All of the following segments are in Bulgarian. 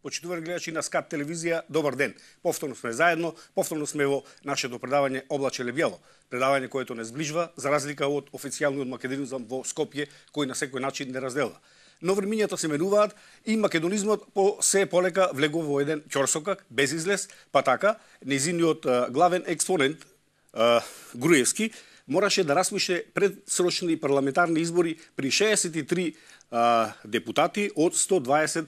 Почитувани гледачи на СКАТ телевизија, добар ден. Повторно сме заедно, повторно сме во нашето предавање Облачеле бјело. Предавање което не зближва, за разлика од официјалниот македонизам во Скопје, кој на секој начин не разделва. Но времињата се менуваат и македонизмот се полека влегува во еден ќорсокак, без излез, па така, незиниот главен експонент, Груевски, мораше да распише предсрочни парламентарни избори при 63 депутати од 120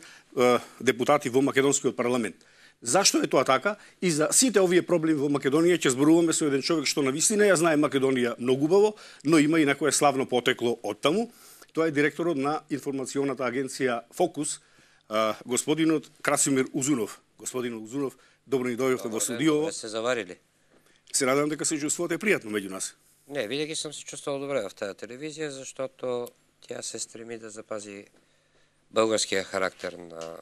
депутати во македонскиот парламент. Зашто е тоа така? И за сите овие проблеми во Македонија ќе зборуваме со еден човек што навистина ја знае Македонија многу убаво, но има и некое славно потекло од таму. Тоа е директорот на информационата агенција Фокус, господинот Красимир Узунов. Господин Узунов, добро ни дојдовте во студио. Се заварили. Се радам дека се чувствувате пријатно меѓу нас. Не, винаги съм се чувствал добре в тази телевизия, защото тя се стреми да запази българския характер на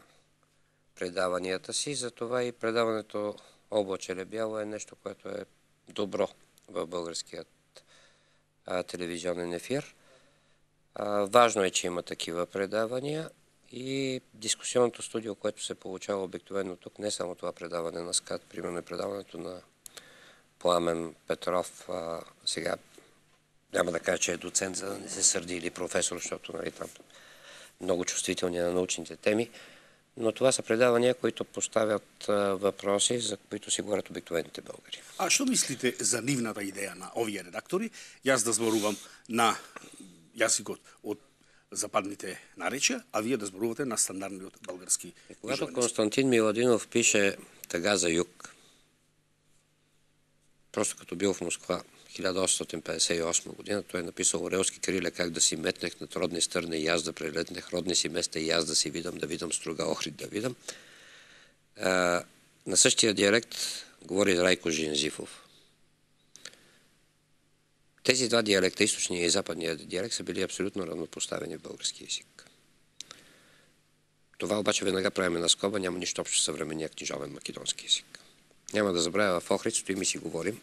предаванията си. Затова и предаването Облачеле бяло е нещо, което е добро в българският телевизионен ефир. Важно е, че има такива предавания и дискусионното студио, което се получава обикновено тук, не само това предаване на СКАТ, примерно и предаването на Пламен Петров, сега няма да кажа, че е доцент, за да не се сърди, или професор, защото там много чувствителни на научните теми, но това са предавания, които поставят въпроси, за които си говорят обикновените българи. А што мислите за нивната идеја на овие редактори? Јас да зборувам на јазикот од западните наречја, а вие да зборувате на стандардниот български. Когато Константин Миладинов пише Тъга за юг, просто като бил в Москва 1858 година, той е написал Орелски Кириле как да си метнех над родни стърни и аз да прелетнех родни си места и аз да си видам, да видам Струга Охрид да видам. На същия диалект говори Райко Жинзифов. Тези два диалекта, източния и западния диалект, са били абсолютно равнопоставени в български език. Това обаче веднага правим на скоба, няма нищо общо с съвременния книжовен македонски език. Няма да забравя, в Охрид стоим и си говорим.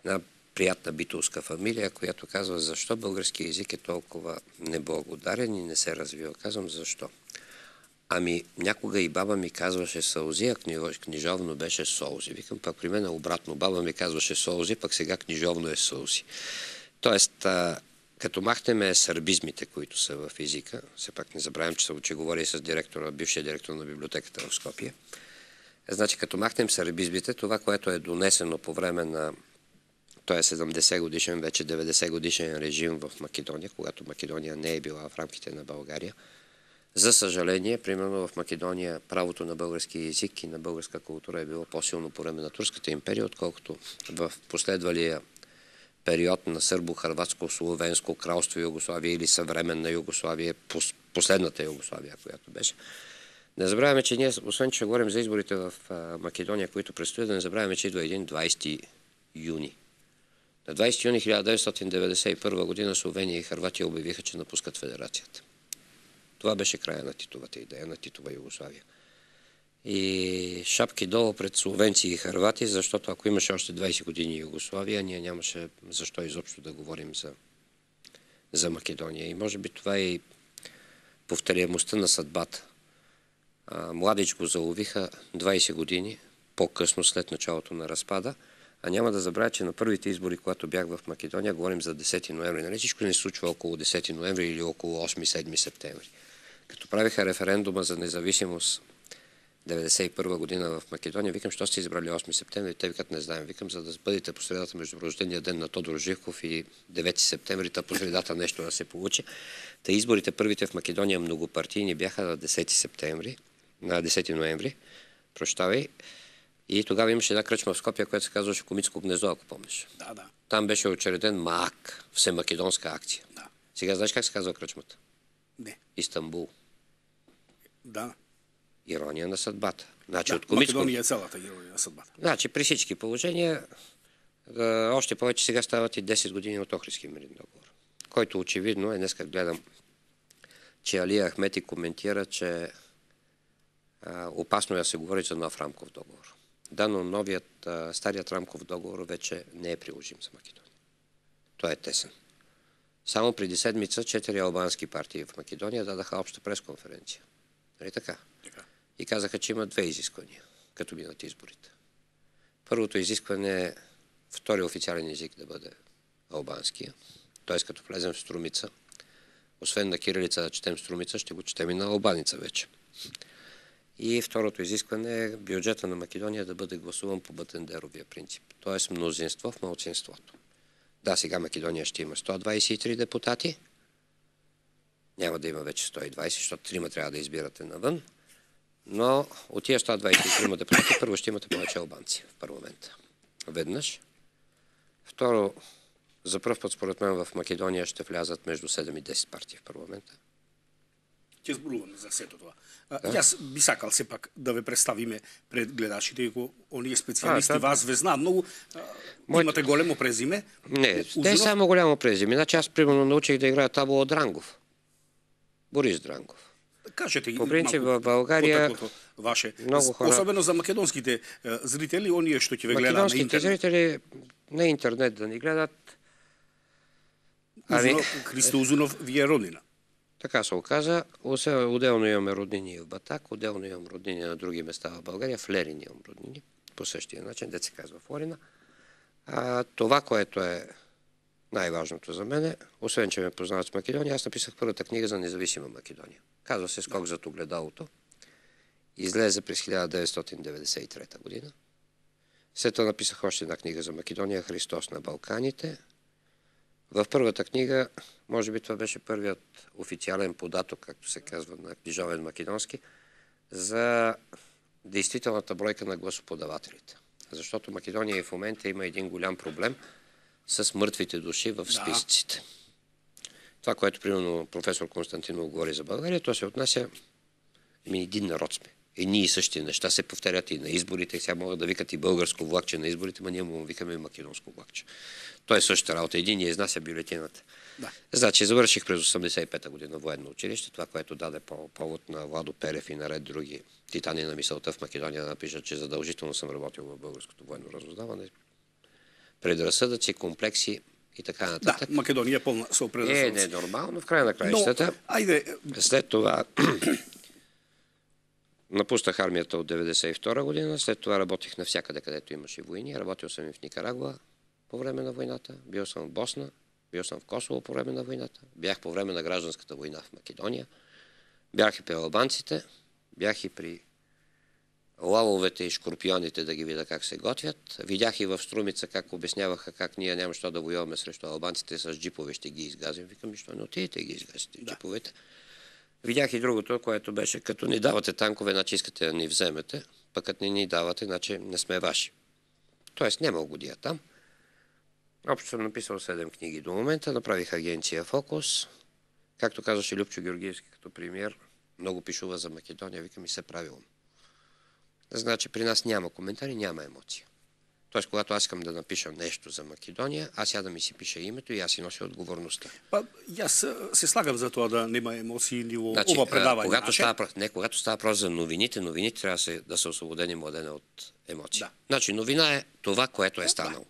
Една приятна битулска фамилия, която казва защо български език е толкова неблагодарен и не се развива. Казвам защо. Ами някога и баба ми казваше сълзи, а книжовно беше солзи. Викам, пък при мен обратно. Баба ми казваше солзи, пък сега книжовно е сълзи. Тоест, като махнеме сърбизмите, които са в езика, все пак не забравям, че говори с директора, бившия директор на библиотеката в Скопие. Значи, като махнем сърбизмите, това, което е донесено по време на той е 70 годишен, вече 90 годишен режим в Македония, когато Македония не е била в рамките на България. За съжаление, примерно в Македония правото на български език и на българска култура е било по-силно по време на Турската империя, отколкото в последвалия период на Сърбо-Хърватско-Словенско кралство Югославия или съвременна Югославия, последната Югославия, която беше. Не забравяме, че ние, освен че говорим за изборите в Македония, които предстоят, да не забравяме, че идва един 20 юни. На 20 юни 1991 година Словения и Хърватия обявиха, че напускат федерацията. Това беше края на Титовата идея, на Титова Югославия. И шапки долу пред словенци и хървати, защото ако имаше още 20 години Югославия, ние нямаше защо изобщо да говорим за Македония. И може би това е и повторяемостта на съдбата. Младич го заловиха 20 години, по-късно след началото на разпада, а няма да забравя, че на първите избори, когато бях в Македония, говорим за 10 ноември. Нали всичко не се случва около 10 ноември или около 8-7 септември. Като правиха референдума за независимост 1991 година в Македония, викам, що сте избрали 8 септември? Те викат, не знаем. Викам, за да бъдете по средата между рождения ден на Тодор Живков и 9 септември, та по средата нещо да се получи. Та изборите първите в Македония многопартийни бяха на 10 септември, на 10 ноември, прощавай. И тогава имаше една кръчма в Скопия, която се казваше Комитско гнездо, ако помниш. Да, да. Там беше учреден МААК, всемакедонска акция. Да. Сега знаеш как се казва кръчмата? Не. Истанбул. Да. Ирония на съдбата. Значи, Да, от Комитско... Македония е цялата ирония на съдбата. Значи, при всички положения, още повече сега стават и 10 години от Охридския мирен договор, който очевидно е, днеска гледам, че Али Ахмети коментира, че опасно е да се говори за нов рамков договор. Да, но старият рамков договор вече не е приложим за Македония. Той е тесен. Само преди седмица 4 албански партии в Македония дадаха обща пресконференция. Нали така? и казаха, че има две изисквания, като минат изборите. Първото изискване е втори официален език да бъде албанския. Т.е. като влезем в Струмица, освен на кирилица да четем Струмица, ще го четем и на албаница вече. И второто изискване е бюджета на Македония да бъде гласуван по Батендеровия принцип. Т.е. мнозинство в малцинството. Да, сега Македония ще има 123 депутати. Няма да има вече 120, защото трима трябва да избирате навън. Но от тия 123 депутати първо ще имате повече албанци в парламента. Веднъж. Второ, за пръв път според мен в Македония ще влязат между 7 и 10 партии в парламента. Ќе зборуваме за сето тоа. Јас би сакал сепак да ве представиме пред гледачите, иако оние специјалисти вас ве знаат многу. Имате големо презиме. Не, те само голямо презиме. Значи аз примерно научих да играя табло од Дрангов. Борис Дрангов. Кажете ги по принцип в България ваше, много хора, особено за македонските зрители, оние што ќе ве гледаат на интернет. Македонските зрители на интернет да ни гледат. Христо Узунов ви е роднина. Така се оказа. Отделно имаме роднини в Батак, отделно имам роднини на други места в България. В Лерин имам роднини. По същия начин, дет се казва Флорина. Това, което е най-важното за мен, освен че ме познават с Македония, аз написах първата книга за независима Македония. Казва се "Скок зад огледалото". Излезе през 1993 година. След това написах още една книга за Македония, "Христос на Балканите". В първата книга, може би това беше първият официален податок, както се казва на книжовен македонски, за действителната бройка на гласоподавателите. Защото Македония в момента има един голям проблем с мъртвите души в списъците. Това, което примерно професор Константинов говори за България, то се отнася, един народ сме. Едни и същи неща се повтарят и на изборите. Сега могат да викат и българско влакче на изборите, но ние му викаме и македонско влакче. То е същата работа. Един я изнася бюлетината. Да. Значи, завърших през 1985 година военно училище, това, което даде повод на Владо Перев и на ред други титани на мисълта в Македония да напишат, че задължително съм работил в българското военно разузнаване. Предразсъдъци, комплекси и така нататък. Да, Македония е пълна с предразсъдъци. Не е нормално, в края на краищата. След това напуснах армията от 1992 година, след това работих навсякъде, където имаше войни. Работил съм и в Никарагуа по време на войната, бил съм в Босна, бил съм в Косово по време на войната, бях по време на гражданската война в Македония, бях и при албанците, бях и при лавовете и шкорпионите да ги видя как се готвят. Видях и в Струмица как обясняваха как ние няма що да воюваме срещу албанците с джипове, ще ги изгазим. Викам, що не отидете ги изгазите джиповете. Видях и другото, което беше, като ни давате танкове, значи искате да ни вземете, пък като не ни давате, значи не сме ваши. Тоест няма угодия там. Общо съм написал 7 книги до момента, направих агенция Фокус. Както казваше Любчо Георгиевски като премиер, много пишува за Македония, викам и се правилно. Значи при нас няма коментари, няма емоция. Тоест, когато аз искам да напиша нещо за Македония, аз да ми си пиша името и аз си нося отговорността. Аз се слагам за това да нема емоции ни во ова предавање. Когато става въпрос за новините трябва да са освободени младена от емоции. Да. Значи новина е това, което е станало.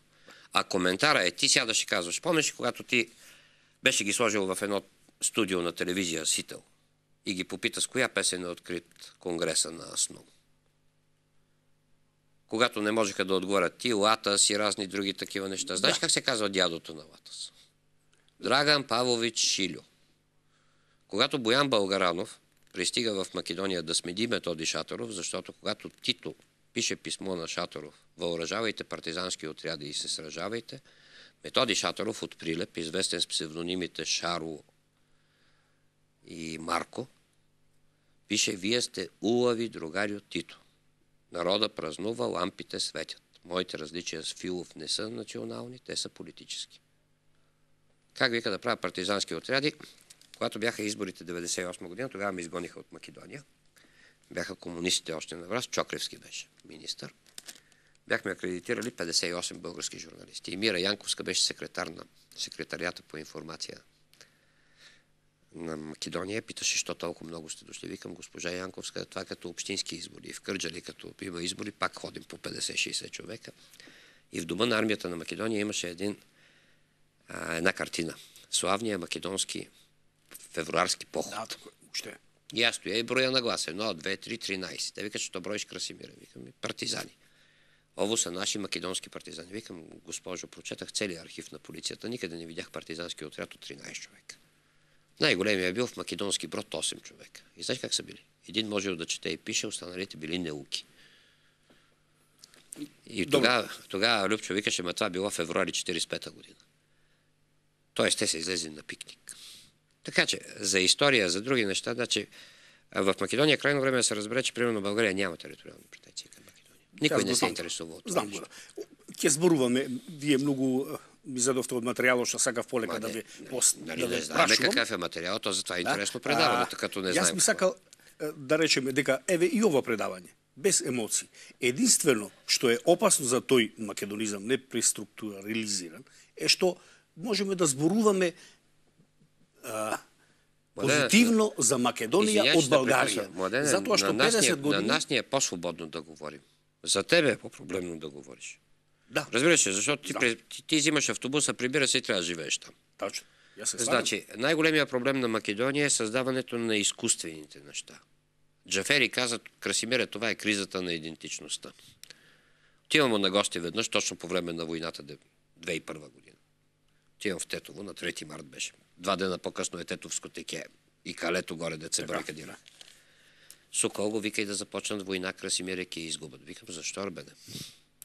А коментара е, ти сядаш и казваш, помниш, когато ти беше ги сложил в едно студио на телевизия Сител и ги попита с коя песен е открит конгреса на АСНО. Когато не можеха да отговорят ти, Латас и разни други такива неща. Знаеш как се казва дядото на Латас? Драган Павлович Шилю. Когато Боян Българанов пристига в Македония да смеди Методи Шаторов, защото когато Тито пише писмо на Шаторов, въоръжавайте партизански отряди и се сражавайте, Методи Шаторов от Прилеп, известен с псевдонимите Шаро и Марко, пише, вие сте улави другари от Тито. Народа празнува, лампите светят. Моите различия с Филов не са национални, те са политически. Как вика да правя партизански отряди? Когато бяха изборите 1998 година, тогава ме изгониха от Македония. Бяха комунистите още на власт, Чокревски беше министър. Бяхме акредитирали 58 български журналисти. И Мира Янковска беше секретар на секретарията по информация на Македония. Питаше, защо толкова много сте дошли. Викам, госпожа Янковска, това като общински избори. В Кърджали, като има избори, пак ходим по 50-60 човека. И в дома на армията на Македония имаше една картина. Славния македонски февруарски поход. И аз стоя и броя на глас. 1, 2, 3, 13. Те викат, що броиш Красимира. Викам, партизани. Ово са наши македонски партизани. Викам, госпожо, прочетах целият архив на полицията. Никъде не видях партизански отряд от 13 човека. Най-големия бил в Македонски Брод 8 човека. И знаеш как са били? Един можел да чете и пише, останалите били неуки. И тогава Любчо викаше, ма това било февруари 45 година. Тоест, те са излезли на пикник. Така че, за история, за други неща, значи, в Македония крайно време да се разбере, че примерно България няма териториални претенции към Македония. Никой не се интересува от това. Знам го. Ке зборуваме, вие многу ми задовте од материјалот, што сакав полека да ви не знаеме какъв е материјал, то затова е интересно предаване, като не знаем. Јас би сакал да речеме дека еве и ова предавање, без емоции. Единствено што е опасно за тој македонизам не преструктурализиран е што можеме да зборуваме позитивно за Македонија од Българија. Затоа што 50 години... На нас ни е по-свободно да говорим. За тебе е по-проблемно да говориш. Да. Разбираш, защото ти взимаш автобуса, прибира се и трябва да живееш там. Точно. Значи, най-големия проблем на Македония е създаването на изкуствените неща. Джафери каза, Красимире, това е кризата на идентичността. Отивам му на гости веднъж, точно по време на войната 2001 година. Отивам в Тетово, на 3 март беше. 2 дена по-късно е Тетовско теке и Калето горе да се барикадира. Сокол го вика и да започнат война, Красимире ке изгубят. Викам, защо, бе?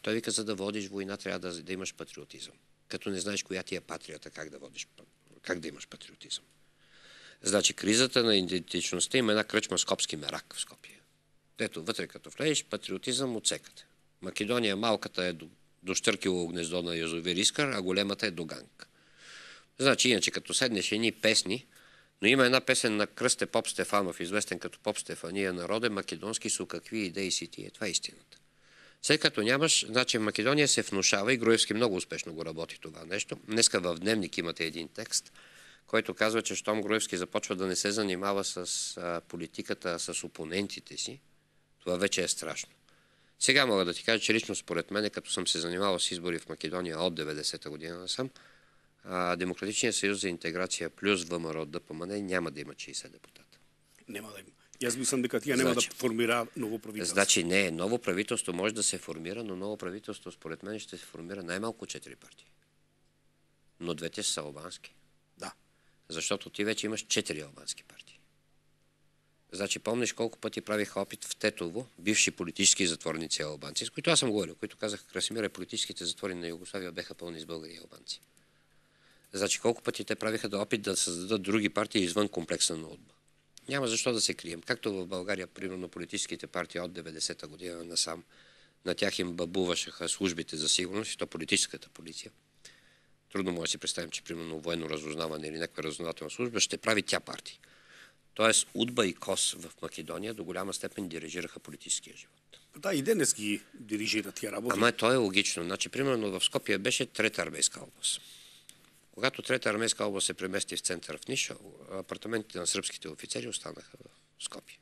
Той вика, за да водиш война, трябва да имаш патриотизъм. Като не знаеш коя ти е патрията, как да имаш патриотизъм. Значи, кризата на идентичността има една кръчма Скопски мерак в Скопие. Ето, вътре като влезеш, патриотизъм отсекате. Македония малката е до Щъркило гнездо на язовир Искър, а големата е до Ганг. Значи, иначе като седнеш едни песни, но има една песен на Кръсте Поп Стефанов, известен като Поп Стефания, народе македонски са какви идеи си ти. Това е истината. След като нямаш, значи в Македония се внушава и Груевски много успешно го работи това нещо. Днеска в Дневник имате един текст, който казва, че щом Груевски започва да не се занимава с политиката, с опонентите си, това вече е страшно. Сега мога да ти кажа, че лично според мен, като съм се занимавал с избори в Македония от 90-та година насам, Демократичният съюз за интеграция плюс ВМРО ДПМН няма да има 60 депутата. Няма да има. Аз мислям дека тя няма да формира ново правителство. Значи не, ново правителство може да се формира, но ново правителство според мен ще се формира най-малко 4 партии. Но двете са албански. Да. Защото ти вече имаш 4 албански партии. Значи помниш колко пъти правих опит в Тетово, бивши политически затворници албанци, с които аз съм говорил, които казах, Красимире, политическите затвори на Югославия беха пълни с българи и албанци. Значи колко пъти те правиха опит да създадат други партии извън комплекса на УДБА. Няма защо да се крием. Както в България, примерно, политическите партии от 90-та година насам, на тях им бабувашаха службите за сигурност и то политическата полиция. Трудно може да си представим, че, примерно, военно разузнаване или някаква разузнавателна служба ще прави тя партии. Тоест, УДБА и КОС в Македония до голяма степен дирижираха политическия живот. Да, и денес ги дирижират тия работи. Ама то е логично. Значи, примерно, в Скопие беше Трета армейска област. Когато Трета армейска област се премести в център в Ниша, апартаментите на сръбските офицери останаха в Скопие.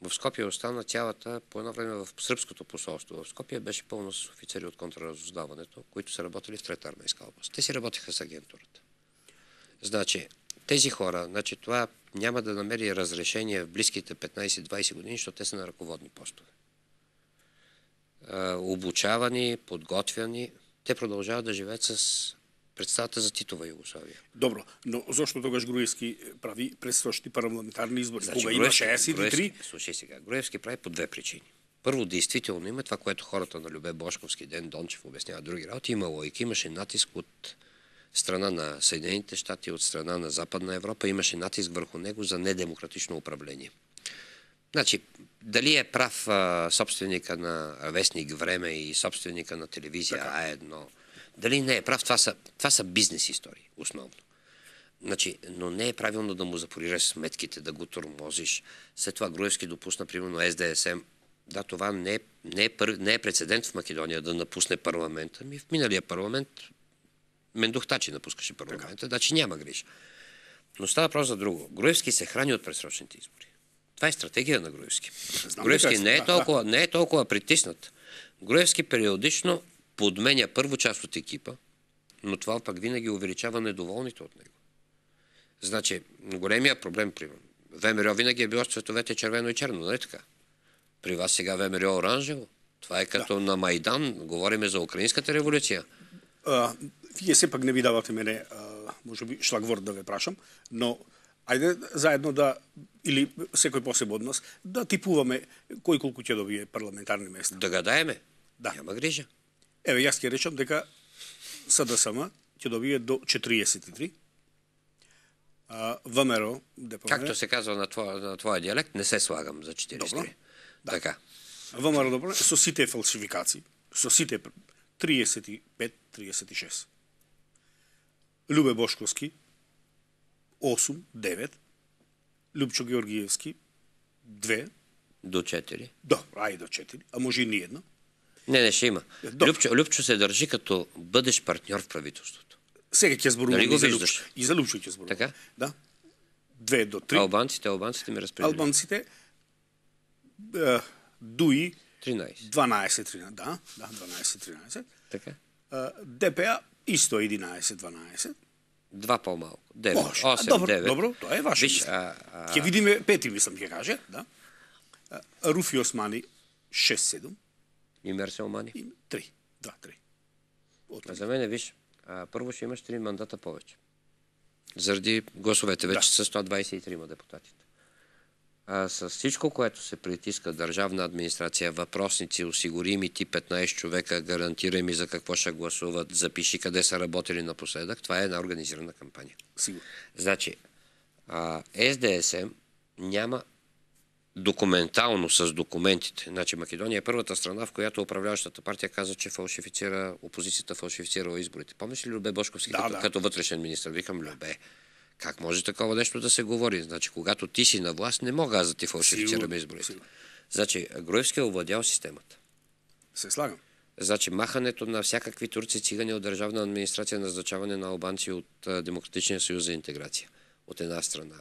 В Скопие остана цялата, по едно време в сръбското посолство в Скопие беше пълно с офицери от контраразузнаването, които са работили в Трета армейска област. Те си работеха с агентурата. Значи, тези хора, значи това няма да намери разрешение в близките 15-20 години, защото те са на ръководни постове. Обучавани, подготвяни, те продължават да живеят с представата за Титова Югославия. Добро, но зашто тогаш Груевски прави предстоящи парламентарни избори? Значи, кога има 63? Слушай сега, Груевски прави по две причини. Първо, действително има това, което хората на Любе Бошковски, Ден Дончев обясняват други работи. Има логика, имаше натиск от страна на Съединените щати, от страна на Западна Европа, имаше натиск върху него за недемократично управление. Значи, дали е прав собственика на вестник Време и собственика на телевизия А1, дали не е прав, това са бизнес истории, основно. Значи, но не е правилно да му запорираш сметките, да го тормозиш. След това Груевски допусна, примерно, СДСМ. Да, това не е прецедент в Македония да напусне парламента. В миналия парламент Мендухтачи напускаше парламента, значи няма грижа. Но става въпрос за друго. Груевски се храни от предсрочните избори. Това е стратегия на Груевски. Груевски не е толкова притиснат. Груевски периодично подменя първо част от екипа, но това пък винаги увеличава недоволните от него. Значи, големия проблем, примерно, ВМРО винаги е било с цветовете червено и черно, нали така? При вас сега ВМРО оранжево. Това е като на Майдан. Говориме за Украинската революция. Вие сепак не ви давате мене, може би, шлагворд да ве прашам, но ајде заедно да, или секој посебно од нас, да типуваме кој колку ќе добие парламентарни места. Да гадаеме. Да. Няма грижа. Еве, јас ќе речам дека СДСМ ќе добие до 43. ВМРО, ДПМН... Както се казва на твоя диалект, не се слагам за 43. Добро. Да. Така. ВМРО, добро, со сите фалшификации, со сите 35-36. Любе Бошковски 8-9. Любчо Георгиевски 2. До 4. Добро, ај до 4, а може и ни едно. Не, ще има. Любчо се държи като бъдещ партньор в правителството. Сега ќе зборувам и за Любчо. И за Любчо ќе зборувам. Така? Да. 2 до 3. Албанците ми разпределили. Албанците Дуи 13. 12-13. Да, 12-13. Така. ДПА исто 11-12. Два по-малко. 9. 8, добро, 9. Добро, тоа е ваше. Виж, ќе видиме пети, мислам, ќе каже. Да. Руфи Османи 6-7. И Мерсел Мани? 3. 2-3. За мен, виж, първо ще имаш 3 мандата повече. Заради гласовете вече са 123 депутатите. С всичко, което се притиска държавна администрация, въпросници, осигурими ти 15 човека, гарантирай ми за какво ще гласуват, запиши къде са работили напоследък, това е една организирана кампания. Сигурно. Значи, СДСМ няма документално с документите. Значи Македония е първата страна, в която управляващата партия каза, че опозицията фалшифицирала изборите. Помниш ли Любе Бошковски като вътрешен министър? Викам, Любе, как може такова нещо да се говори? Значи, когато ти си на власт, не мога аз да ти фалшифицирам изборите. Сигурно. Значи, Груевски е овладял системата. Се слагам. Значи, махането на всякакви турци цигани от държавна администрация, назначаване на албанци от Демократичния съюз за интеграция. От една страна.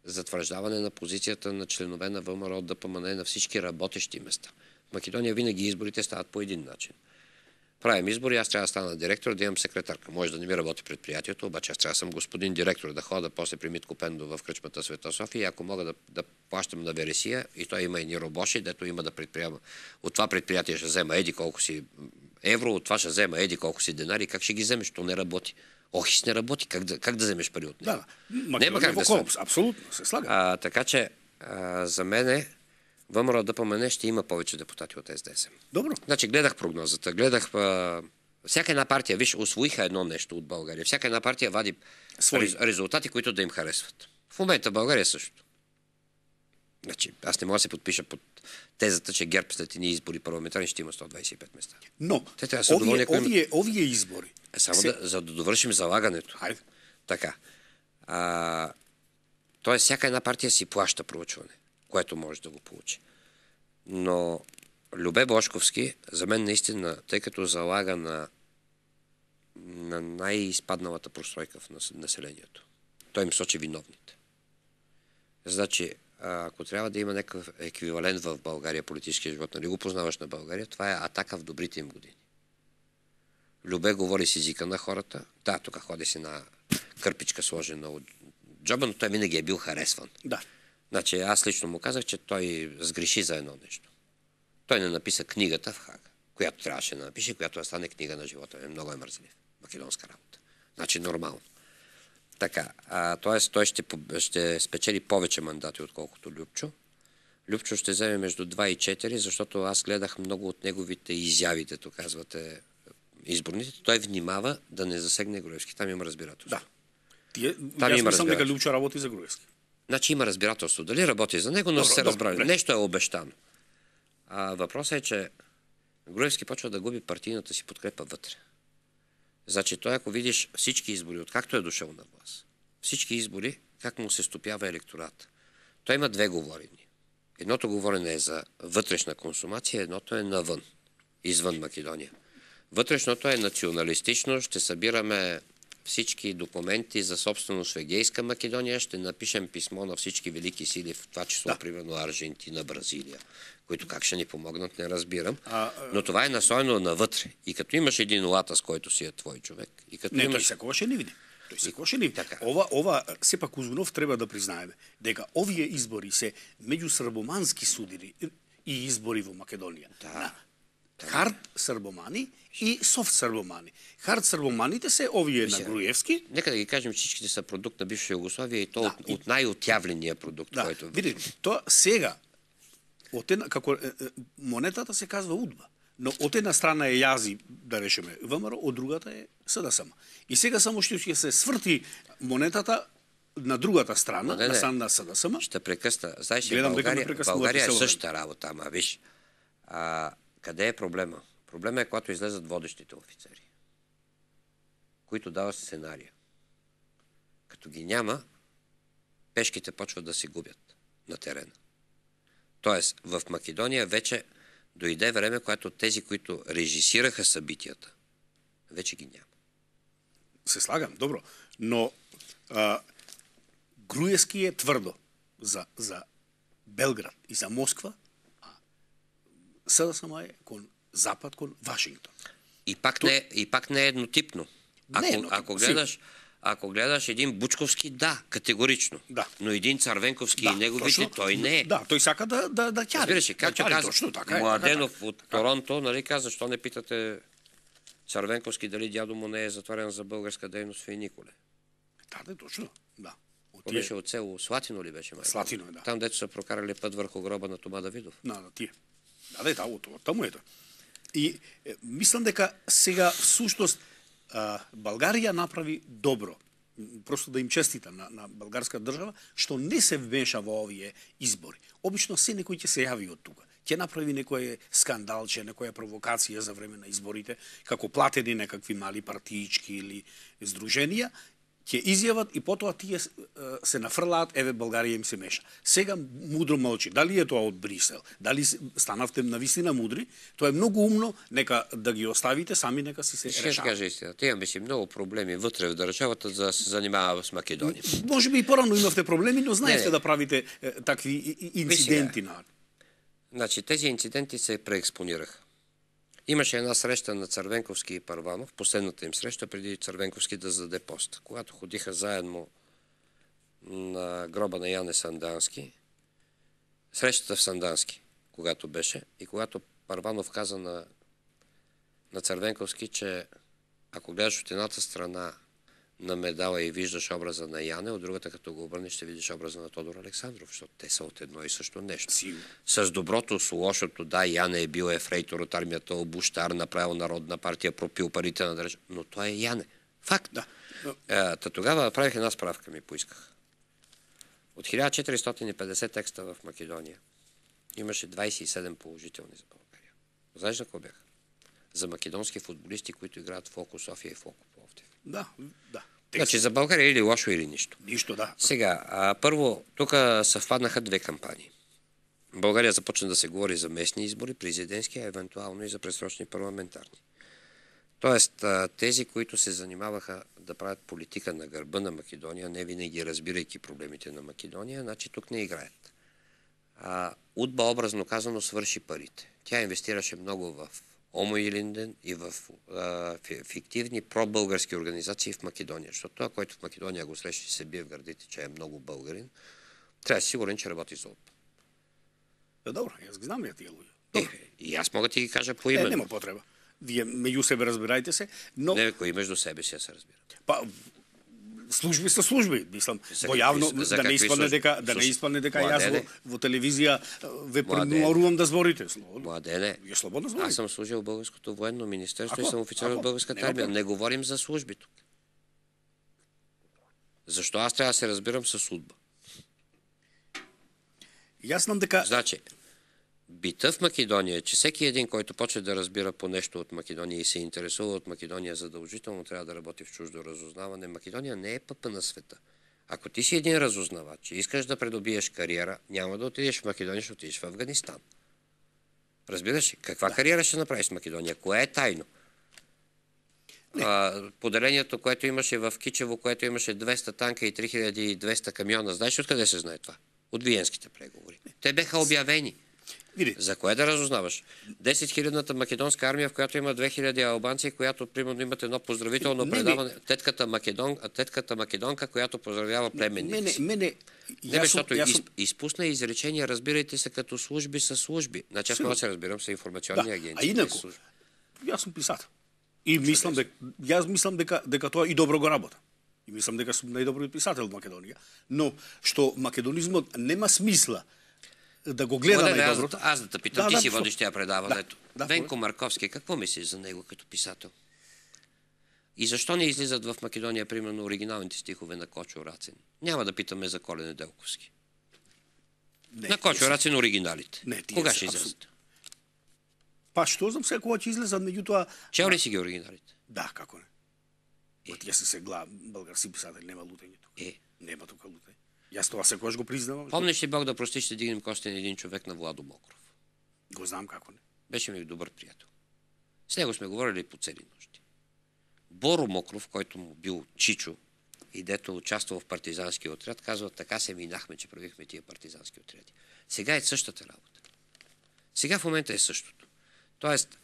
Затвърждаване на позицията на членове на ВМРО, ДПМН на всички работещи места. В Македония винаги изборите стават по един начин. Правим избори, аз трябва да стана директор, да имам секретарка. Може да не ми работи предприятието, обаче аз трябва да съм господин директор, да хода после при Митко Пендов в кръчмата Света София и ако мога да плащам на Вересия, и той има едни робоши, дето има да предприема. От това предприятие ще взема еди колко си евро, от това ще взема еди колко си денари, как ще ги вземеш, то не работи. Охис не работи, как да вземеш пари от него? Да, няма как да се. Абсолютно, се слага. Така че за мене ВМРО ДПМН ще има повече депутати от СДСМ. Добро. Значи гледах прогнозата, гледах всяка една партия, виж, усвоиха едно нещо от България. Всяка една партия вади резултати, които да им харесват. В момента България също. Значи, аз не мога да се подпиша под тезата, че ГЕРБ след едни избори парламентарни ще има 125 места. Но, те трябва да са доволни, овие избори... Само за да довършим залагането. Хайде. Така. Тоест, всяка една партия си плаща проучване, което може да го получи. Но Любе Бошковски, за мен наистина, тъй като залага на най-изпадналата простройка в населението, той им сочи виновните. Значи, ако трябва да има някакъв еквивалент в България, политическия живот, нали го познаваш на България, това е атака в добрите им години. Любе говори с езика на хората. Да, тук ходи си на кърпичка сложена от джоба, но той винаги е бил харесван. Да. Значи аз лично му казах, че той сгреши за едно нещо. Той не написа книгата в Хага, която трябваше да напише, която да стане книга на живота. Много е мързелив. Македонска работа. Значи нормално. Така, т.е. той ще спечели повече мандати, отколкото Любчо. Любчо ще вземе между 2 и 4, защото аз гледах много от неговите изяви, дето казвате, изборните. Той внимава да не засегне Груевски. Там има разбирателство. Да. Аз мислям дека Любчо работи за Груевски. Значи има разбирателство. Дали работи за него, но се разбрали. Нещо е обещано. Въпросът е, че Груевски почва да губи партийната си подкрепа вътре. Значи той, ако видиш всички избори, откакто е дошъл на власт, всички избори, как му се стопява електорат. Той има две говорени. Едното говорене е за вътрешна консумация, едното е навън, извън Македония. Вътрешното е националистично, ще събираме всички документи за собственост в Егейска Македония, ще напишем писмо на всички велики сили, в това число, примерно Аржентина, Бразилия, които как ще ни помогнат, не разбирам. Но това е насоено навътре. И като имаш един лата, с който си е твой човек, и като той всякога ще не види. Тој се кошени. Така. Ова сепак Узунов треба да признаеме дека овие избори се меѓусрбомански судири и избори во Македонија. Да. Хард србомани и софт србомани. Хард србоманите се овие на Груевски. Нека да ги кажем, всичките са продукт на бивша Югославия и то от най-отявления продукт, който... Видите, тоа сега како монетата се казва удба. Но од една страна е јази, да речеме, ВМРО, од другата е СДСМ. И сега само што ќе се сврти монетата на другата страна, на страна на СДСМ. Ще прекъсна. Знаеш ли, България е същата работа, ама виж. Къде е проблема? Проблема е, когато излезат водещите офицери, които дават сценария. Като ги няма, пешките почват да се губят на терена. Тоест, в Македония вече дойде време, когато тези, които режисираха събитията, вече ги няма. Се слагам, добро. Но Груевски е твърдо за Белград и за Москва, а СДСМ е кон Запад, кон Вашингтон. И пак не е еднотипно. Ако гледаш един Бучковски, да, категорично. Да. Но един Цървенковски и неговите, той не е. Да, той сака да тяри. Разбираш ли, както каза Младенов от Торонто, нали каза, защо не питате Цървенковски дали дядо му не е затворен за българска дейност в Николе? Да, точно, да. Беше от село Слатино ли беше майка? Слатино, да. Там, дето са прокарали път върху гроба на Тома Давидов. На тие. Да, таму ето. И мислам дека сега всушност Българија направи добро. Просто да им честита на българска држава, што не се вмеша во овие избори. Обично се некој ќе се јави од тука. Ќе направи некој скандалче, некоја провокација за време на изборите, како платени некакви мали партиички или здруженија, ќе изјават и потоа тие се нафрлаат, еве Българија им се меша. Сега мудро мълчи. Дали е тоа од Брисел? Дали станавте навистина мудри? Тоа е многу умно, нека да ги оставите, сами нека си се решават. Ще кажа истината. Имаме си много проблеми вътре в държавата за да се занимава с Македонија. Може би и порано имавте проблеми, но знаете да правите такви инциденти. Значи, тези инциденти се преекспонираха. Имаше една среща на Цървенковски и Първанов, последната им среща преди Цървенковски да зададе пост, когато ходиха заедно на гроба на Яне Сандански. Срещата в Сандански, когато беше, и когато Първанов каза на Цървенковски, че ако гледаш от едната страна на медала и виждаш образа на Яне, от другата като го обърнеш ще видиш образа на Тодор Александров, защото те са от едно и също нещо. С доброто, с лошото, да, Яне е бил ефрейтор от армията, обущар, направил народна партия, пропил парите на държава, но той е Яне. Факт. Да. Тогава правих една справка, ми поисках. От 1450 текста в Македония имаше 27 положителни за България. Знаеш на какво бяха? За македонски футболисти, които играят в Око София и в Око Пловдив. Да. Значи за България или лошо, или нищо. Нищо, да. Сега, първо, тук съвпаднаха две кампании. България започна да се говори за местни избори, президентски, а евентуално и за предсрочни парламентарни. Тоест, тези, които се занимаваха да правят политика на гърба на Македония, не винаги разбирайки проблемите на Македония, значи тук не играят. Удба, образно казано, свърши парите. Тя инвестираше много в Омо и Линден и в фиктивни пробългарски организации в Македония. Защото това, който в Македония го среща и се бие в гърдите, че е много българин, трябва да си сигурен, че работи за ОДБ. Добро, аз ги знам ли тия луѓе? И аз мога да ти ги кажа по име. Нема потреба. Вие меѓу себе разбирајте се, но... Не, кои между себе си се разбират. Служби са служби, мислам, во јавно, да не испадне дека јас во телевизија ве приморувам да зборите. Младене, Вие слободно зборите. аз съм служил в Българското военно министерство и съм офицер от Българската армия. Не говорим за служби тук. Защо аз трябва да се разбирам с удба? Јас знам дека... Значи, бита в Македония, че всеки един, който почне да разбира по нещо от Македония и се интересува от Македония, задължително трябва да работи в чуждо разузнаване. Македония не е пъпа на света. Ако ти си един разузнавач и искаш да придобиеш кариера, няма да отидеш в Македония, ще отидеш в Афганистан. Разбираш ли? Каква кариера ще направиш в Македония? Кое е тайно? Поделението, което имаше в Кичево, което имаше 200 танка и 3200 камиона, знаеш откъде се знае това? От Виенските преговори. Те беха обявени. Види. За кое да разузнаваш? 10-хилядната македонска армия, в която има 2000 албанци, която примерно имат едно поздравително предаване. Тетката македонка, която поздравява племенници. Защото изпусна изречение, разбирайте се като служби са служби. Значи аз мога да се разбирам са информационни агенти. А инако, јас сум писател. И мислам дека тоа и добро го работа. И мислам дека сум најдобриот писател во Македонија. Но што македонизмот нема смисла да го гледа најдоброто. Аз да те питам, ти си водиш тя предаването. Венко Марковски, какво мислиш за него като писател? И защо не излизат в Македония, примерно, оригиналните стихове на Кочо Рацин? Няма да питаме за Колен Неделковски. На Кочо Рацин оригиналите. Кога ще излезат? Па што знам сега кога ќе излезат, меѓутоа... Чел ли си ги оригиналите? Да, како не. Тие се глава български писатели, нема лутење тука. Нема тука лутење. Јас тоа секогаш го признавам. Помниш ли, Бог да прости, ще дигнем костен един човек на Владо Мокров? Го знам како не. Беше ми добър приятел. С него сме говорили по цели нощи. Боро Мокров, който му бил Чичо и дето участвал в партизански отряд, казва, така се минахме, че правихме тия партизански отряди. Сега е същата работа. Сега в момента е същото. Тоест,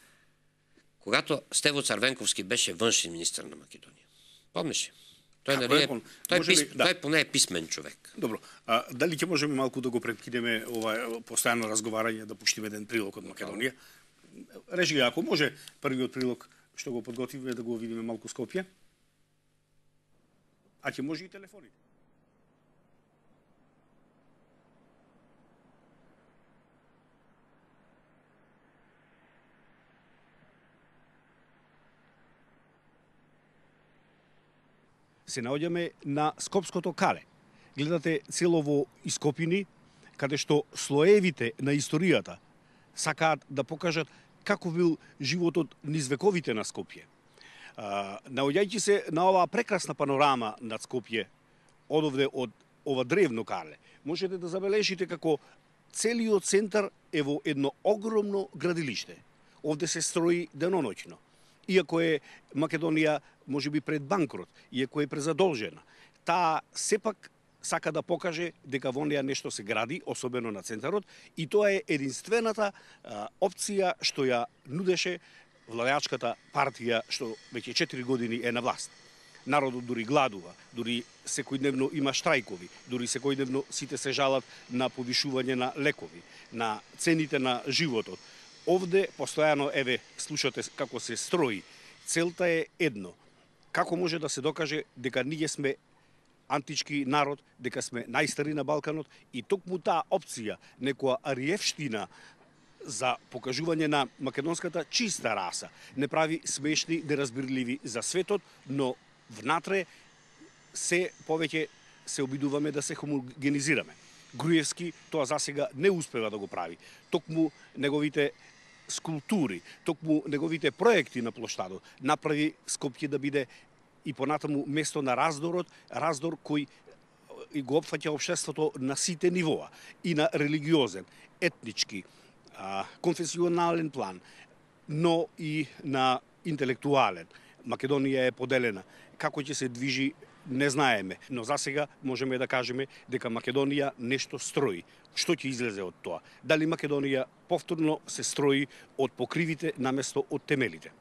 когато Стево Цървенковски беше външен министър на Македония, помниш ли? Той поне е писмен човек. Добро. Дали ќе можеме малку да го прекинеме ова постојано разговарање, да пуштиме еден прилог од Македонија? Режи ги, ако може, првиот прилог што го подготвиме да го видиме малку Скопје. А ќе може и телефоните. Се наоѓаме на Скопското кале. Гледате целово Ископини, каде што слоевите на историјата сакаат да покажат како бил животот низ вековите на Скопје. Наоѓајќи се на оваа прекрасна панорама над Скопје, одовде од ова древно кале, можете да забележите како целиот центар е во едно огромно градилиште. Овде се строи деноноќно. Иако е Македонија можеби пред банкрот, иако е презадолжена, таа сепак сака да покаже дека во неја нешто се гради, особено на центарот, и тоа е единствената опција што ја нудеше владеачката партија што веќе 4 години е на власт. Народот дури гладува, дури секојдневно има штрајкови, дури секојдневно сите се жалат на повишување на лекови, на цените на животот. Овде постојано, еве, слушате како се строи. Целта е едно. Како може да се докаже дека ние сме антички народ, дека сме најстари на Балканот и токму таа опција, некоја ариевштина за покажување на македонската чиста раса, не прави смешни, неразбирливи за светот, но внатре се повеќе се обидуваме да се хомогенизираме. Груевски тоа засега не успева да го прави. Токму неговите скулптури, токму неговите проекти на плоштадот направи Скопје да биде и понатаму место на раздор кој и го опфаќа општеството на сите нивоа, и на религиозен, етнички, конфесионален план, но и на интелектуален. Македонија е поделена. Како ќе се движи, не знаеме, но засега можеме да кажеме дека Македонија нешто строи. Што ќе излезе од тоа? Дали Македонија повторно се строи од покривите наместо од темелите?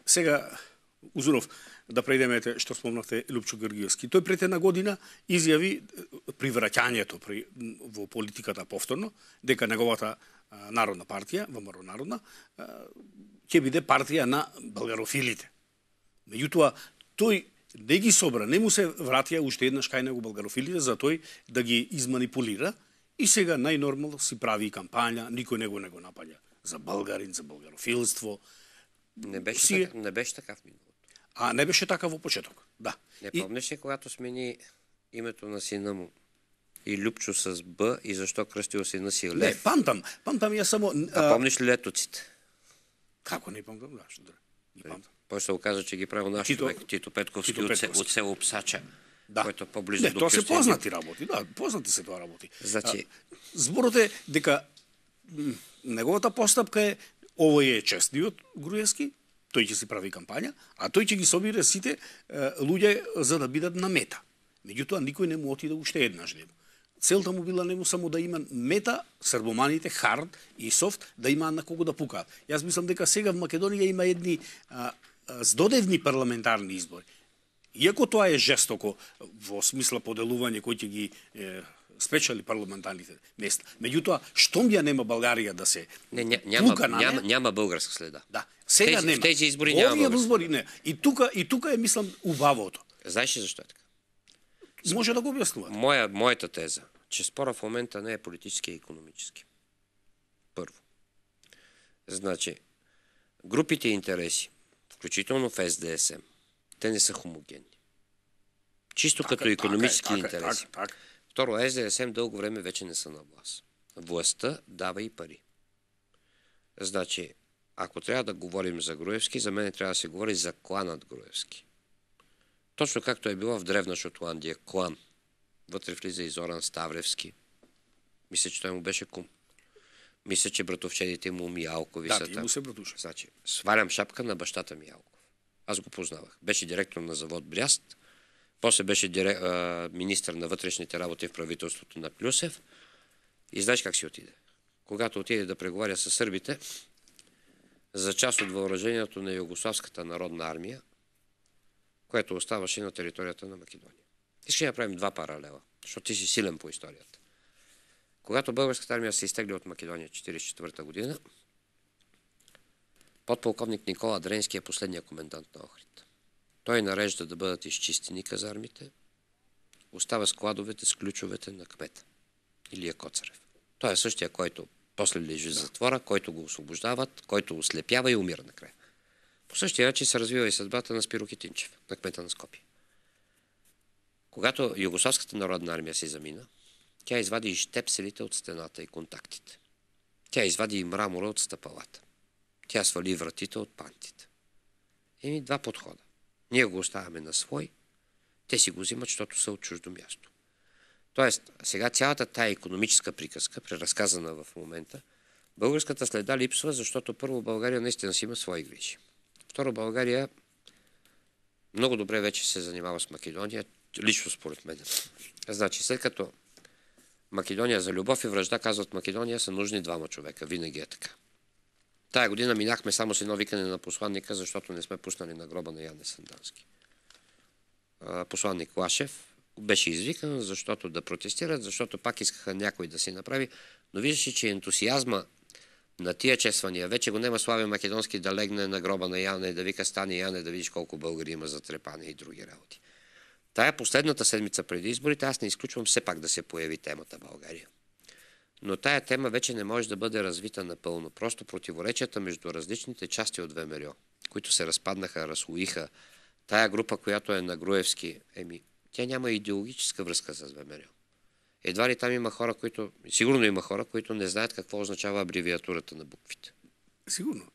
Сега, Узунов, да прејдемете што спомнавте Лупчо Георгиевски. Тој пред една година изјави при враќањето во политиката повторно дека неговата Народна партија, ВМРО Народна, ќе биде партија на българофилите. Меѓутоа, тој не ги собра, не му се вратија уште еднаш кај него българофилите за тој да ги изманипулира и сега најнормално си прави кампања, никој него не го напаѓа за българин, за българофилство. Не беше така в миналото. Не беше така во почеток, да. Не помниш ли, когато смени името на сина му и Любчо с Б и защо кръстил сина си Лев? Не, памтам ја само... помниш ли летоците? Како не памтам, да, што не памтам. После се оказа, че ги правил наш човек, Тито Петковски от село Псача, който е по-близо до Кюстендил. Тоа се познати работи, да, познати се тоа работи. Значи... Зборот е дека неговата постапка е, овој е честниот Груевски, тој ќе си прави кампања, а тој ќе ги собира сите луѓе за да бидат на мета. Меѓутоа никој не му отиде уште еднаш него. Целта му била нему само да има мета, србоманите, хард и софт, да има на кого да пукаат. Јас мислам дека сега в Македонија има едни здодевни парламентарни избори. Иако тоа е жестоко во смисла поделување кој ќе ги спечали парламентарните места. Меѓутоа, штом ја нема Българија да се пука на неа, няма българска следа. Да, сега нема. В тези избори няма българска избори не. И тука е, мислам, убавото. Знаеш ли защо е така? Може да го објаснува. Моята теза, че спора в момента не е политически, а икономически. Първо. Значи, групите интереси, включително в СДСМ, те не са хомогенни. Чисто като икономически интереси. Второ, СДСМ дълго време вече не са на власт. Властта дава и пари. Значи, ако трябва да говорим за Груевски, за мен трябва да се говори за кланът Груевски. Точно както е било в древна Шотландия, клан. Вътре влиза и Зоран Ставревски. Мисля, че той му беше кум. Мисля, че братовчедите му Миялкови са там. Да, му се братуша. Значи, свалям шапка на бащата Миялков. Аз го познавах. Беше директор на завод Бряст, после беше министър на вътрешните работи в правителството на Плюсев. И знаеш как си отиде? Когато отиде да преговаря с сърбите за част от въоръжението на Югославската народна армия, което оставаше на територията на Македония. Искам да направим два паралела, защото ти си силен по историята. Когато българската армия се изтегли от Македония 1944 година, подполковник Никола Дренски е последния комендант на Охрид. Той нарежда да бъдат изчистени казармите, остава складовете с ключовете на кмета Илия Коцарев. Той е същия, който после лежи в затвора, който го освобождават, който ослепява и умира накрая. По същия начин се развива и съдбата на Спиро Китинчев, на кмета на Скопие. Когато Югославската народна армия се замина, тя извади и щепселите от стената и контактите. Тя извади и мрамора от стъпалата. Тя свали вратите от пантите. Еми два подхода. Ние го оставяме на свой, те си го взимат, защото са от чуждо място. Тоест, сега цялата тая икономическа приказка, преразказана в момента, българската следа липсва, защото първо България наистина си има свои грижи. Второ, България много добре вече се занимава с Македония, лично според мен. Значи, след като Македония за любов и вражда, казват Македония, са нужни двама човека. Винаги е така. Тая година минахме само с едно викане на посланника, защото не сме пуснали на гроба на Яне Сандански. Посланник Лашев беше извикан, защото да протестират, защото пак искаха някой да си направи, но виждаше, че ентусиазма на тия чествания вече го нема Слави Македонски да легне на гроба на Яне и да вика стани Яне, да видиш колко българи има за трепане и други работи. Тая последната седмица преди изборите аз не изключвам все пак да се появи темата България. Но тая тема вече не може да бъде развита напълно. Просто противоречията между различните части от ВМРО, които се разпаднаха, разслоиха, тая група, която е на Груевски, тя няма идеологическа връзка с ВМРО. Едва ли там има хора, които, сигурно има хора, които не знаят какво означава абревиатурата на буквите. Сигурно.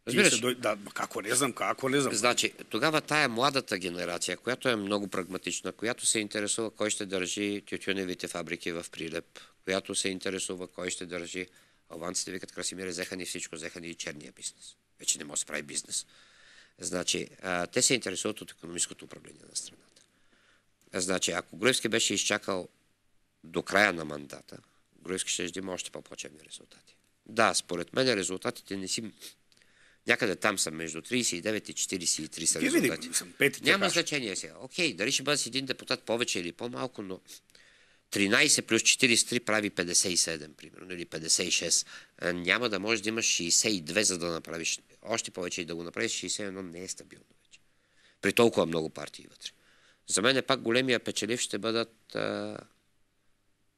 Разбираш? Да, како не знам. Значи, тогава тая младата генерация, която е много прагматична, която се интересува кой ще държи тютюневите фабрики в Прилеп, която се интересува кой ще държи, албанците викат Красимире, взеха ни всичко, взеха ни и черния бизнес. Вече не може да се прави бизнес. Значи, те се интересуват от икономическото управление на страната. Значи, ако Груевски беше изчакал до края на мандата, Груевски ще има още по-плачевни резултати. Да, според мен резултатите не си... Някъде там са между 39 и 43 са резултати. Няма значение сега. Окей, дали ще бъде с един депутат повече или по-малко, но 13 плюс 43 прави 57, примерно, или 56. Няма да можеш да имаш 62, за да направиш още повече и да го направиш 61 не е стабилно вече. При толкова много партии вътре. За мен пак големия печелив ще бъдат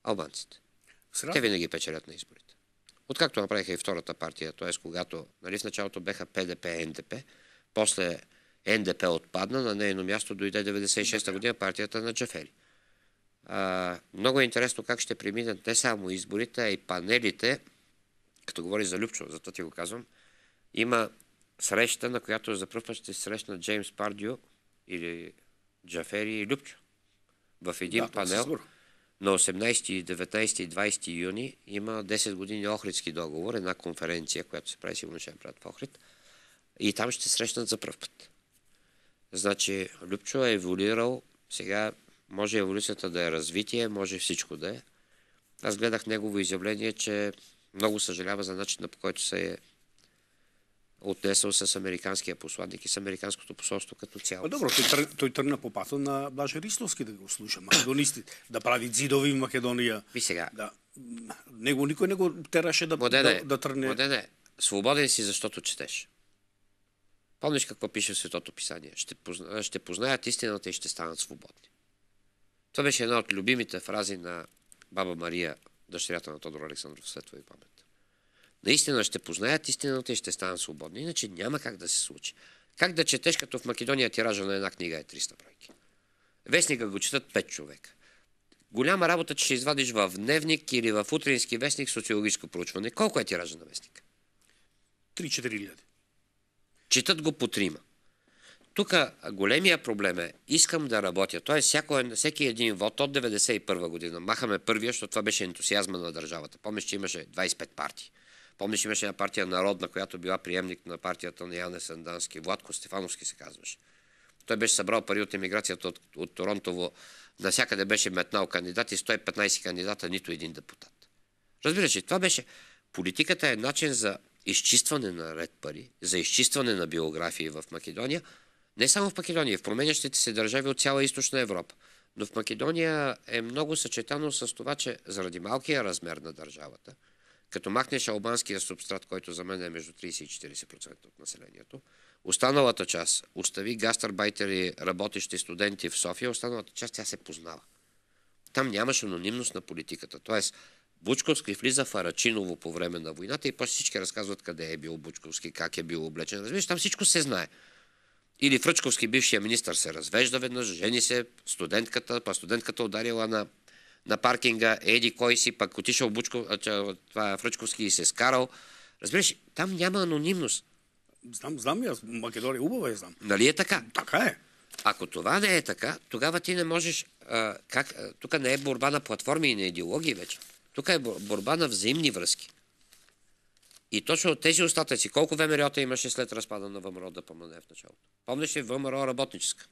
албанците. Те винаги печелят на изборите. Откакто направиха и втората партия, т.е. когато в началото беха ПДП, НДП, после НДП отпадна, на нейно място дойде 96-та година партията на Джафери. Много е интересно как ще преминат не само изборите, а и панелите, като говори за Любчо, зато ти го казвам, има среща, на която за пръв път ще се срещнат Джеймс Пардио или Джафери и Любчо. В един панел на 18, 19 и 20 юни има 10 години Охридски договор, една конференция, която се прави, сигурно ще правят в Охрид. И там ще срещнат за пръв път. Значи, Любчо е еволюирал, сега може еволюцията да е развитие, може всичко да е. Аз гледах негово изявление, че много съжалява за начина, по който се е отнесъл с американския посланник и с американското посолство като цяло. Добро, той тръгна по патот на Блаже Ристовски да го слуша, македонисти, да прави зидови в Македонија. И сега. Да. Него никой не го тераше да тръгне. Младене, свободен си, защото четеш. Помниш какво пише в Светото писание? Ще познаят истината и ще станат свободни. Това беше една от любимите фрази на баба Мария, дъщерята на Тодор Александров, светла и памет. Наистина ще познаят истината и ще станат свободни. Иначе няма как да се случи. Как да четеш, като в Македония тиража на една книга е 300 бройки? Вестника го четат 5 човека. Голяма работа, че ще извадиш в Дневник или в Утрински вестник социологическо проучване. Колко е тиража на вестника? 3-4 хиляди. Четат го по 3. Тук големия проблем е, искам да работя. Тоест, всеки един вод от 1991 година. Махаме първия, защото това беше ентусиазма на държавата. Помниш, че имаше 25 партии. Помниш, имаше една партия Народна, която била приемник на партията на Яне Сандански. Владко Стефановски се казваше. Той беше събрал пари от емиграцията от Торонтово. Насякъде беше метнал кандидати, 115 кандидата, нито един депутат. Разбираш ли, това беше... Политиката е начин за изчистване на ред пари, за изчистване на биографии в Македония. Не само в Македония, в променящите се държави от цяла Източна Европа. Но в Македония е много съчетано с това, че заради малкия размер на държавата, като махнеш албанския субстрат, който за мен е между 30 и 40% от населението, останалата част, остави гастарбайтери, работещи студенти в София, останалата част тя се познава. Там нямаш анонимност на политиката. Тоест, Бучковски влиза в Арачиново по време на войната и после всички разказват къде е бил Бучковски, как е бил облечен. Разбираш, там всичко се знае. Или Фръчковски, бившия министър, се развежда веднъж, жени се, студентката ударила на паркинга, еди кой си, пък отишъл Фръчковски и се скарал. Разбираш, там няма анонимност. Знам, аз Македония убава я знам. Нали е така? Така е. Ако това не е така, тогава ти не можеш... Тук не е борба на платформи и на идеологии вече. Тук е борба на взаимни връзки. И точно от тези остатъци, колко ВМРО-та имаше след разпада на ВМРО да помне в началото? Помниш ли ВМРО работническа?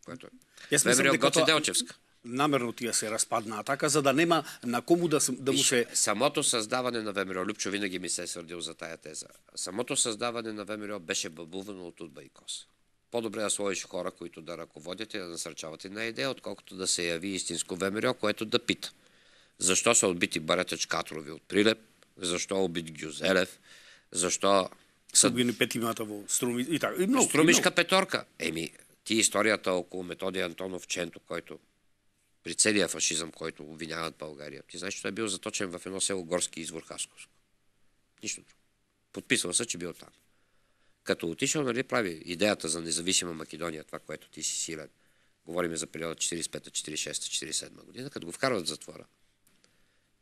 Което е. ВМРО Гоцеделчевска. Намерно тия се разпадна така, за да нема на кому да му се... Самото създаване на ВМРО, Любчо винаги ми се е сърдил за тая теза. Самото създаване на VOA беше бъбувано от Удба и Кос. По-добре да сложиш хора, които да ръководят и да насърчават една идея, отколкото да се яви истинско ВМРО, което да пита. Защо са отбити Баретъч Катрови от Прилеп? Защо е убит Гюзелев? Защо са убили петимата в Струми и така. И много, Струмишка петорка. Ти историята около Методий Антонов Ченто, който при целия фашизъм, който обвиняват България. Ти знаеш, че той е бил заточен в едно село Горски извор Хасковско. Нищо друго. Подписал се, че бил там. Като отишъл, нали, прави идеята за независима Македония, това, което ти си силен. Говорим за периода 45-та, 46-та, 47-та година, като го вкарват в затвора.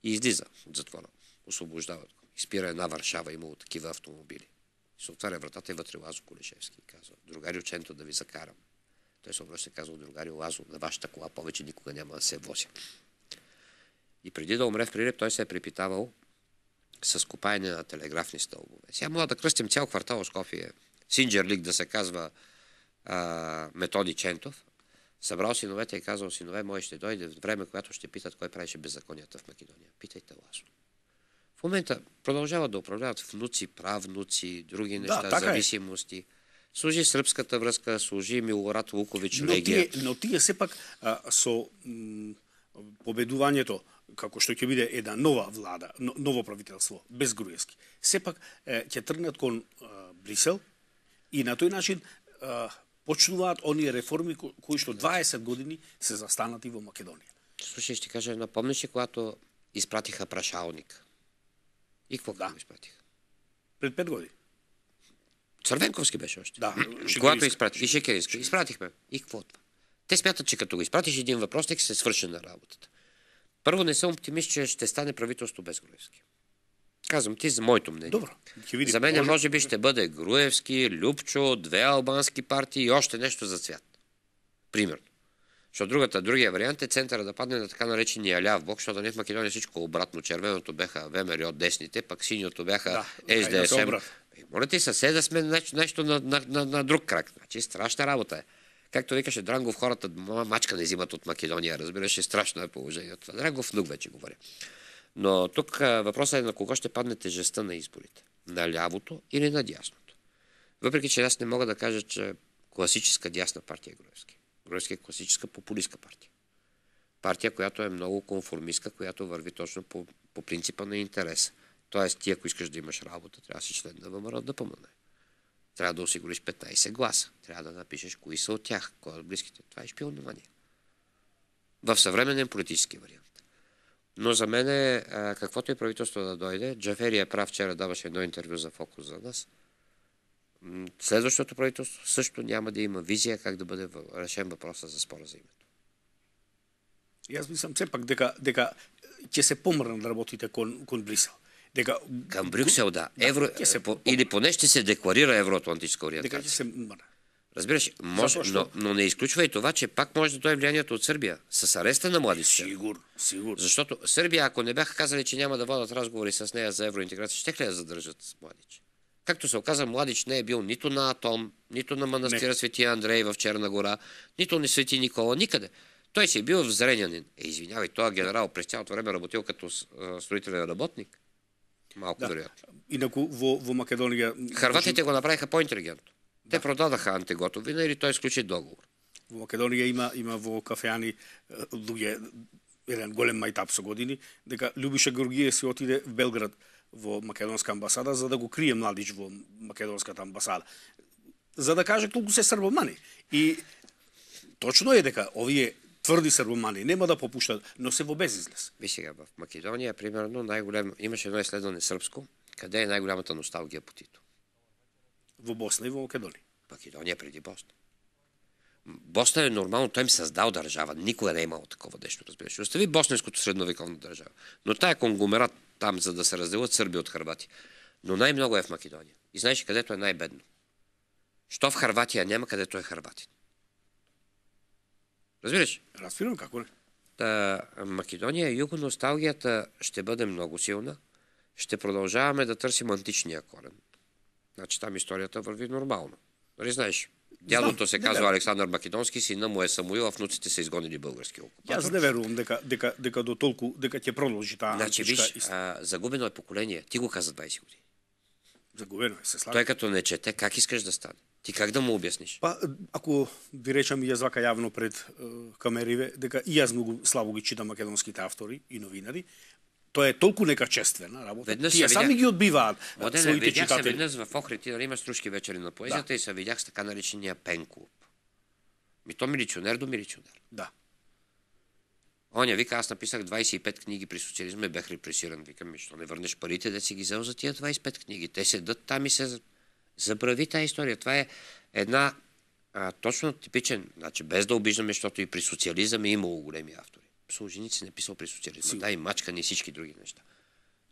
И излиза от затвора. Освобождават го. Изпира една Варшава, имало такива автомобили. И се отваря вратата и вътре Лазо Колешевски и казва: другари Ченто, да ви закарам. Той се обръща и казва: другари Лазо, на вашата кола повече никога няма да се возя. И преди да умре в Прилеп, той се е препитавал с копаене на телеграфни стълбове. Сега мога да кръстим цял квартал в Скопие. Синджерлик да се казва Методий Чентов. Събрал синовете и казал: синове мои, ще дойде време, когато ще питат кой правеше беззаконията в Македония. Питайте Лазо. В момента продължават да управляват внуци, правнуци, други неща, зависимости. Служи сръбската връзка, служи Милорад Лукович, Легия. Но тие сепак со победувањето, како што ќе биде една нова влада, ново правителство, без Груевски, сепак ќе тргнат кон Брисел и на тој начин почнуваат оние реформи кои што 20 години се застанати во Македонија. Слушай, ще кажа едно. Помниш ли, когато изпратиха Прашалник? И какво го изпратиха? Пред 5 години. Цървенковски беше още. Да. Когато изпратих. И Шекерински. Изпратихме. И какво това? Те смятат, че като го изпратиш един въпрос, нека се свърши на работата. Първо, не съм оптимист, че ще стане правителство без Груевски. Казвам ти за моето мнение. Добро. За мен може би ще бъде Груевски, Любчо, 2 албански партии и още нещо за цвят. Примерно. Защото другия вариант е центъра да падне на така наречения ляв блок, защото не в Македония всичко обратно. Червеното бяха ВМРО от десните, пък синьото бяха СДСМ. Моля ти се, да сме нещо на друг крак. Значи страшна работа е. Както викаше Дрангов, хората мачка не взимат от Македония, разбираш, страшно е положението. Дрангов внук вече говори. Но тук въпросът е на кого ще падне тежестта на изборите. На лявото или на дясното. Въпреки че аз не мога да кажа, че класическа дясна партия е Груевски. Груевски е класическа популистка партия. Партия, която е много конформистка, която върви точно по принципа на интереса. Тоест, ти ако искаш да имаш работа, трябва да си член на ВМРО ДПМН. Трябва да осигуриш 15 гласа. Трябва да напишеш кои са от тях, кои са близките. Това е шпионование. В съвременен политически вариант. Но за мен каквото и правителство да дойде, Джафери е прав, вчера даваше едно интервю за Фокус за нас. Следващото правителство също няма да има визия как да бъде решен въпроса за спора за името. И аз мислам все пак дека ќе се помрна да работите кон Брисел. Към Брюксел, да. Или поне ще се декларира евроатлантическа ориентация. Дека ќе се мрна. Разбираш, но не изключва и това, че пак може да дойде влиянието от Сърбия с ареста на младичите. Сигурно. Защото Сърбия, ако не бяха казали, че няма да водят разговори с нея за евроинтеграция, ще ли да задържат Младич? Както се оказа, Младич не е бил нито на Атом, нито на манастира Свети Андрей в Черна гора, нито на Свети Никола, никъде. Той си е бил в Зренянин. Извинявай, този генерал през цялото време работил като строителен работник. Малко вероятно. Инаку во Македонија... Хърватите го направиха по-интелигентно. Те продадаха Антиготовина или той сключи договор. Во Македонија има во кафеани луѓе еден голем мајтап со години, дека Љубиша Георгиев си отиде в Белград во македонска амбасада за да го крие Младич во македонската амбасада. За да каже колку се србомани. И точно е дека овие тврди србомани нема да попуштат, но се во безизлез. Ви сега, в Македонија, примерно, имаше едно изследване српско, къде е най-голямата носталгия по Тито. Во Босна и во Македонија. Македонија преди Босна. Босна е нормално, той им създал държава. Никога не е имало такова нещо, разбираш. Остави босненското средновековна държава. Но тая конгломерат там, за да се разделят Сърбия от Хърватия. Но най-много е в Македония. И знаеш където е най-бедно? Що в Хърватия няма, където е Хърватин. Разбираш? Разбирам како не. Македония, югоносталгията ще бъде много силна. Ще продължаваме да търсим античния корен. Значи там историята върви нормално. Нали знаеш? Дядото се казва Александър Македонски, сина му е Самуил, а внуците са изгонили български окупатор. Аз не верувам дека до толку дека ќе продолжи таа античка. Загубено е поколение. Ти го каза 20 години. Загубено е, се слага. Той като не чете, как искаш да стане? Ти как да му обясниш? Па, ако ви речам и јас вака јавно пред камериве, дека и јас многу слабо ги читам македонските автори и новинари, тоа е толку некачествена работа. Тие сами ги одбиваат своите читатели. Видях се веднъж в Охрид, ти има струшки вечери на поезията и се видях с така наречения пен клуб. То милиционер до милиционер. Да. Оня вика, аз написах 25 книги при социализма и бех репресиран. Викам, що не върнеш парите, да си ги взел за тия 25 книги. Те седат там и се забрави тази история. Това е една точно типичен, значи без да обиждаме, защото и при социализъм е имало големи автори. Солженицин е писал при социализма. Да, и Мачкан и всички други неща.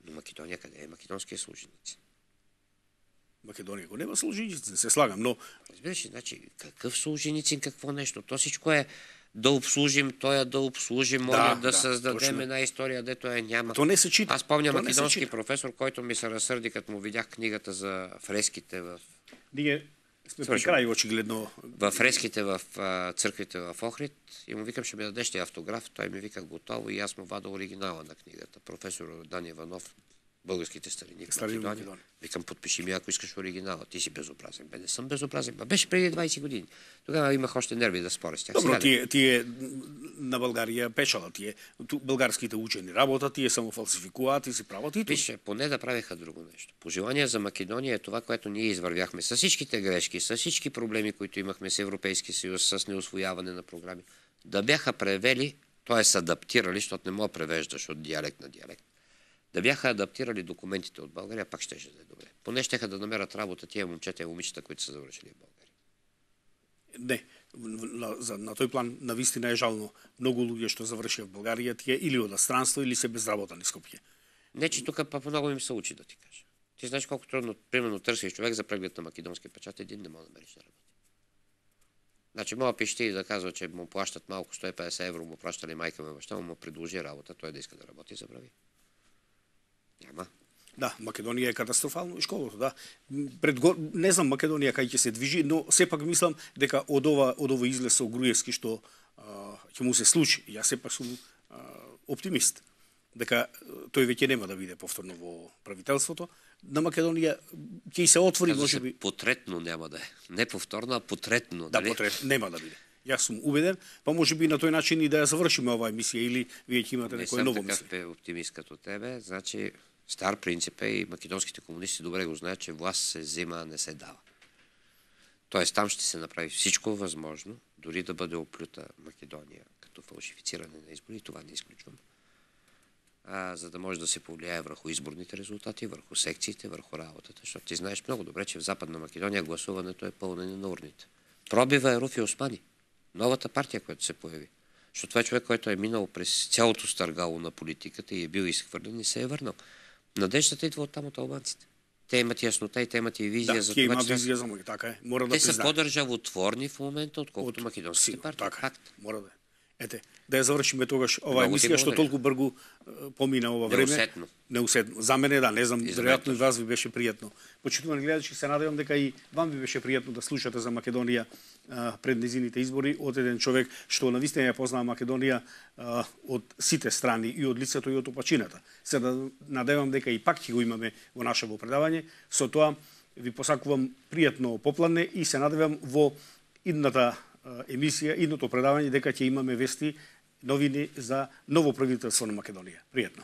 Но Македония къде е? Македонския Солженицин. Македония го нема Солженицин, се слагам, но... Разбираш, значи, какъв Солженицин, какво нещо? То всичко е да обслужим, да обслужим, да създадем една история, дето няма. То не се чита. Аз помня македонски професор, който ми се разсърди, като му видях книгата за фреските в... Ние сме при край, очигледно. В фреските в църквите в Охрид и му викам, ще ми дадеш ли автограф. Той ми вика готово и аз му вада оригинала на книгата. Професор Дан Иванов, българските старини в Македония. Викам, подпиши ми, ако искаш оригинала. Ти си безобразен. Бе, не съм безобразен. Беше преди 20 години. Тогава имах още нерви да споря с тях. Добро, тие на България печала. Българските учени работат, тие само фалсификуват и си правят и Виж, поне да правиха друго нещо. Пожелание за Македония е това, което ние извървяхме с всичките грешки, с всички проблеми, които имахме с Европейския съюз, с неусвояване на програми. Да бяха превели, т.е. адаптирали, защото не мога превеждаш от диалект на диалект. Да бяха адаптирали документите от България, пак ще да е добре. Поне щеха да намерят работа тия момчета и момичета, които са завършили в България. Не, на тој план навистина е жално. Многу луѓе што завршија в Българија тие или од странство или се безработни Скопје. Не, че тук па много им се учи, да ти кажа. Ти знаеш колко трудно, примерно, търсиш човек за преглед на македонски печат, един не може да намериш да работи. Значи, мога пищи да казва, че му плащат малко 150 евро, му плащали майка му баща, му предложи работа, той да иска да работи, забрави. Няма. Да, Македонија е катастрофално и школото, да. Не знам Македонија кај ќе се движи, но сепак мислам дека од ова излез со Груевски што ќе му се случи. Јас сепак сум оптимист дека тој веќе нема да биде повторно во правителството. На Македонија ќе се отвори можеби потретно нема да е. Не повторно, а потретно, да, потретно нема да биде. Јас сум убеден, па можеби на тој начин и да ја завршиме оваа емисија или вие ќе имате некој ново мислење. Не сум такав оптимист като тебе, значи стар принцип е и македонските комунисти добре го знаят, че власт се взема, а не се дава. Тоест там ще се направи всичко възможно, дори да бъде оплюта Македония като фалшифициране на избори, това не изключвам, за да може да се повлияе върху изборните резултати, върху секциите, върху работата, защото ти знаеш много добре, че в Западна Македония гласуването е пълнене на урните. Пробива е Руфи Османи, новата партия, която се появи. Защото това е човек, който е минал през цялото стъргало на политиката и е бил изхвърлен и се е върнал. Надеждата идва оттам от албанците. Те имат яснота и те имат и визия за това, че визия за така е. Мора те са по-държавотворни в момента, отколкото македонските партии. Така, мора да е. Ете, да ја завршиме тогаш оваа емисија, што толку брзо помина ова време. Неусетно. За мене да, не знам, веројатно и вас ви беше пријатно. Почитувани гледачи, се надевам дека и вам ви беше пријатно да слушате за Македонија пред незините избори од еден човек што навистина ја познава Македонија од сите страни и од лицето и од опачината. Се надевам дека и пак ќе го имаме во нашето предавање. Со тоа ви посакувам пријатно попладне и се надевам во идната емисија, идното предавање дека ќе имаме вести, новини за ново правителство на Македонија. Пријатно.